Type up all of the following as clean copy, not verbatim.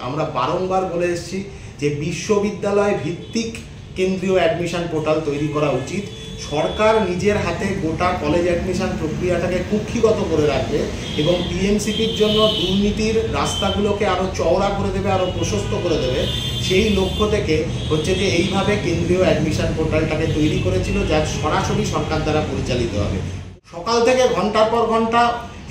আমরা বারংবার বলে এসেছি যে বিশ্ববিদ্যালয় ভিত্তিক কেন্দ্রীয় অ্যাডমিশন পোর্টাল তৈরি করা উচিত। সরকার নিজের হাতে গোটা কলেজ অ্যাডমিশন প্রক্রিয়াটাকে কুক্ষিগত করে রাখবে এবং টিএমসিপির জন্য দুর্নীতির রাস্তাগুলোকে আরও চওড়া করে দেবে, আরও প্রশস্ত করে দেবে। সেই লক্ষ্য থেকে হচ্ছে যে এইভাবে কেন্দ্রীয় অ্যাডমিশন পোর্টালটাকে তৈরি করেছিল, যা সরাসরি সরকার দ্বারা পরিচালিত হবে। সকাল থেকে ঘন্টার পর ঘন্টা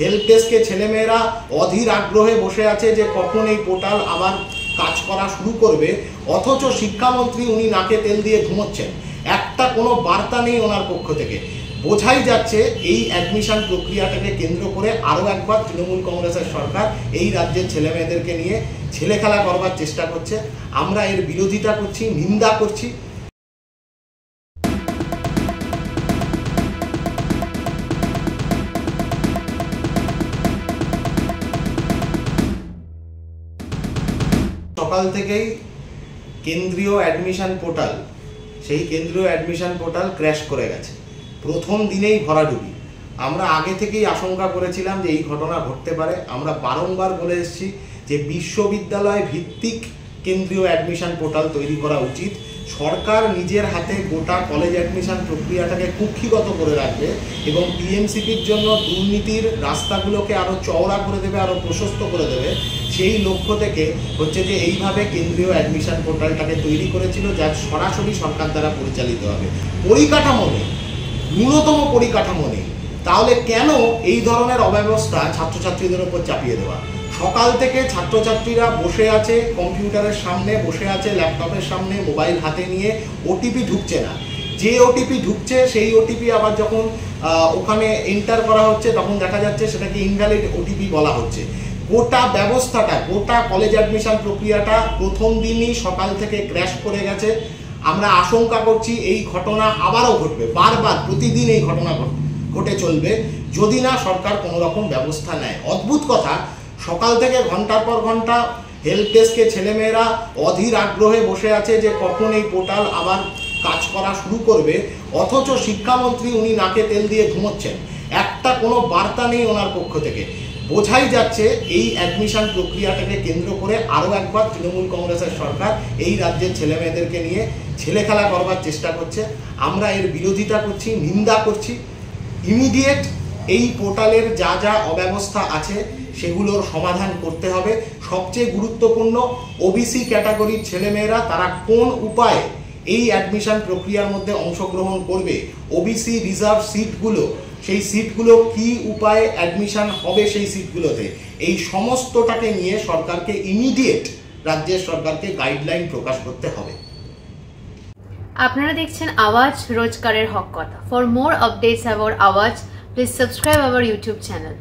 হেল্প ডেস্কে ছেলেমেয়েরা অধীর আগ্রহে বসে আছে যে কখন এই পোর্টাল আবার কাজ করা শুরু করবে, অথচ শিক্ষামন্ত্রী উনি নাকে তেল দিয়ে ঘুমোচ্ছেন। একটা কোনো বার্তা নেই ওনার পক্ষ থেকে। বোঝাই যাচ্ছে এই অ্যাডমিশন প্রক্রিয়াটাকে কেন্দ্র করে আরও একবার তৃণমূল কংগ্রেসের সরকার এই রাজ্যের ছেলেমেয়েদেরকে নিয়ে ছেলে খেলা করবার চেষ্টা করছে। আমরা এর বিরোধিতা করছি, নিন্দা করছি। সকাল থেকেই কেন্দ্রীয় অ্যাডমিশন পোর্টাল, সেই কেন্দ্রীয় অ্যাডমিশন পোর্টাল ক্র্যাশ করে গেছে। প্রথম দিনেই ভরাডুবি। আমরা আগে থেকেই আশঙ্কা করেছিলাম যে এই ঘটনা ঘটতে পারে। আমরা বারংবার বলে এসেছি যে বিশ্ববিদ্যালয় ভিত্তিক কেন্দ্রীয় অ্যাডমিশন পোর্টাল তৈরি করা উচিত। সরকার নিজের হাতে গোটা কলেজ অ্যাডমিশন প্রক্রিয়াটাকে কুক্ষিগত করে রাখবে এবং টিএমসিপির জন্য দুর্নীতির রাস্তাগুলোকে আরও চওড়া করে দেবে, আরও প্রশস্ত করে দেবে। সেই লক্ষ্য থেকে হচ্ছে যে এইভাবে কেন্দ্রীয় অ্যাডমিশন পোর্টালটাকে তৈরি করেছিল, যা সরাসরি সরকার দ্বারা পরিচালিত হবে। পরিকাঠামো নেই, ন্যূনতম পরিকাঠামো নেই। তাহলে কেন এই ধরনের অব্যবস্থা ছাত্রছাত্রীদের উপর চাপিয়ে দেওয়া? সকাল থেকে ছাত্রছাত্রীরা বসে আছে কম্পিউটারের সামনে, বসে আছে ল্যাপটপের সামনে, মোবাইল হাতে নিয়ে। ওটিপি ঢুকছে না। যে ওটিপি ঢুকছে সেই ওটিপি আবার যখন ওখানে এন্টার করা হচ্ছে তখন দেখা যাচ্ছে সেটাকে ইনভ্যালিড ওটিপি বলা হচ্ছে। গোটা ব্যবস্থাটা, গোটা কলেজ অ্যাডমিশন প্রক্রিয়াটা প্রথম দিনই সকাল থেকে ক্র্যাশ করে গেছে। আমরা আশঙ্কা করছি এই ঘটনা আবারও ঘটবে, বারবার প্রতিদিন এই ঘটনা ঘটে চলবে যদি না সরকার কোনো রকম ব্যবস্থা নেয়। অদ্ভুত কথা, সকাল থেকে ঘন্টার পর ঘন্টা হেল্প ডেস্কে ছেলেমেয়েরা অধীর আগ্রহে বসে আছে যে কখন এই পোর্টাল আবার কাজ করা শুরু করবে, অথচ শিক্ষামন্ত্রী উনি নাকে তেল দিয়ে ঘুমোচ্ছেন। একটা কোনো বার্তা নেই ওনার পক্ষ থেকে। বোঝাই যাচ্ছে এই অ্যাডমিশন প্রক্রিয়াটাকে কেন্দ্র করে আরও একবার তৃণমূল কংগ্রেসের সরকার এই রাজ্যের ছেলেমেয়েদেরকে নিয়ে ছেলে খেলা করবার চেষ্টা করছে। আমরা এর বিরোধিতা করছি, নিন্দা করছি। ইমিডিয়েট এই পোর্টালের যা যা অব্যবস্থা আছে সেগুলোর সমাধান করতে হবে। সবচেয়ে গুরুত্বপূর্ণ, ওবিসি ক্যাটাগরির ছেলেমেয়েরা তারা কোন উপায়ে এই অ্যাডমিশন প্রক্রিয়ার মধ্যে অংশগ্রহণ করবে, ওবিসি রিজার্ভ সিটগুলো, সেই সিটগুলো কি উপায়ে অ্যাডমিশন হবে সেই সিটগুলোতে, এই সমস্তটাকে নিয়ে সরকারকে ইমিডিয়েট রাজ্যের সরকারকে গাইডলাইন প্রকাশ করতে হবে। আপনারা দেখছেন আওয়াজ, রোজকারের হক কথা। ফর মোর আপডেটস অ্যাবাউট আওয়াজ, please subscribe our YouTube channel.